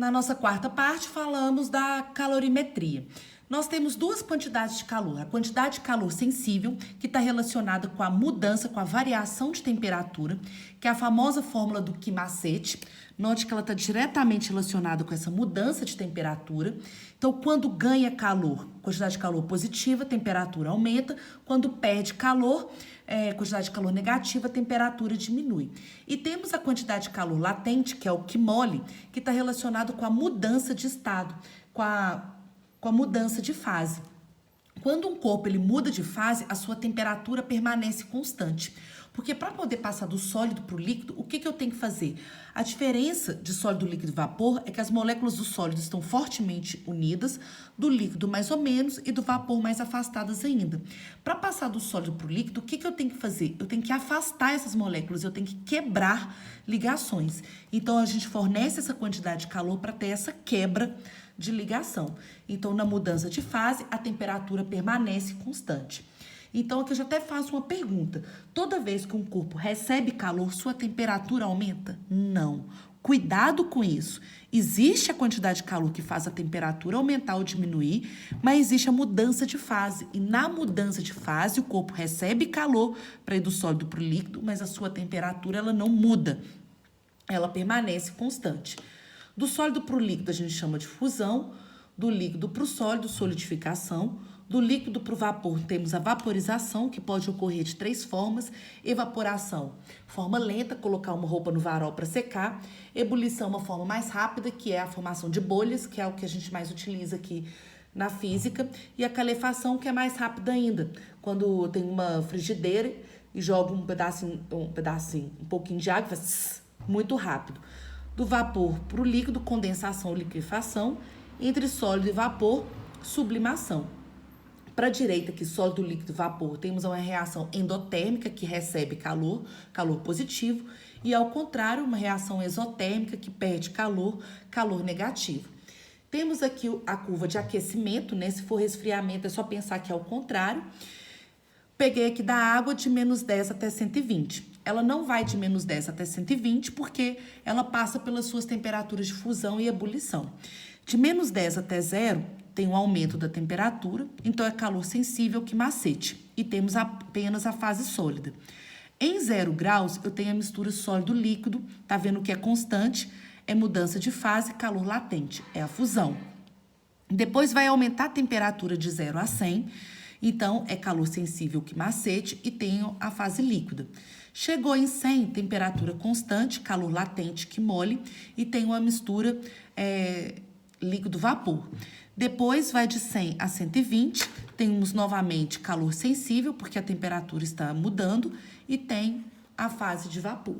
Na nossa quarta parte, falamos da calorimetria. Nós temos duas quantidades de calor. A quantidade de calor sensível, que está relacionada com a mudança, com a variação de temperatura, que é a famosa fórmula do Ki-Macete. Note que ela está diretamente relacionada com essa mudança de temperatura. Então, quando ganha calor, quantidade de calor positiva, a temperatura aumenta. Quando perde calor, quantidade de calor negativa, a temperatura diminui. E temos a quantidade de calor latente, que é o Kmol, que está relacionado com a mudança de estado, com a mudança de fase. Quando um corpo ele muda de fase, a sua temperatura permanece constante. Porque para poder passar do sólido para o líquido, o que eu tenho que fazer? A diferença de sólido, líquido e vapor é que as moléculas do sólido estão fortemente unidas, do líquido mais ou menos e do vapor mais afastadas ainda. Para passar do sólido para o líquido, o que eu tenho que fazer? Eu tenho que afastar essas moléculas, eu tenho que quebrar ligações. Então, a gente fornece essa quantidade de calor para ter essa quebra de ligação. Então, na mudança de fase, a temperatura permanece constante. Então, aqui eu já até faço uma pergunta. Toda vez que um corpo recebe calor, sua temperatura aumenta? Não. Cuidado com isso. Existe a quantidade de calor que faz a temperatura aumentar ou diminuir, mas existe a mudança de fase. E na mudança de fase, o corpo recebe calor para ir do sólido para o líquido, mas a sua temperatura ela não muda. Ela permanece constante. Do sólido para o líquido, a gente chama de fusão. Do líquido para o sólido, solidificação. Do líquido para o vapor, temos a vaporização, que pode ocorrer de 3 formas. Evaporação, forma lenta, colocar uma roupa no varal para secar. Ebulição, uma forma mais rápida, que é a formação de bolhas, que é o que a gente mais utiliza aqui na física. E a calefação, que é mais rápida ainda, quando tem uma frigideira e joga um pouquinho de água, faz muito rápido. Do vapor para o líquido, condensação ou liquefação. Entre sólido e vapor, sublimação. Para a direita, que sólido, líquido e vapor, temos uma reação endotérmica, que recebe calor, calor positivo, e ao contrário, uma reação exotérmica, que perde calor, calor negativo. Temos aqui a curva de aquecimento, né? Se for resfriamento, é só pensar que é o contrário. Peguei aqui da água de menos 10 até 120. Ela não vai de menos 10 até 120 porque ela passa pelas suas temperaturas de fusão e ebulição. De menos 10 até 0, tem um aumento da temperatura, então é calor sensível Ki-Macete. E temos apenas a fase sólida. Em 0 graus, eu tenho a mistura sólido-líquido, tá vendo que é constante, é mudança de fase, calor latente, é a fusão. Depois vai aumentar a temperatura de 0 a 100, então é calor sensível Ki-Macete e tenho a fase líquida. Chegou em 100, temperatura constante, calor latente Kmol e tenho uma mistura líquido-vapor. Depois vai de 100 a 120, temos novamente calor sensível, porque a temperatura está mudando, e tem a fase de vapor.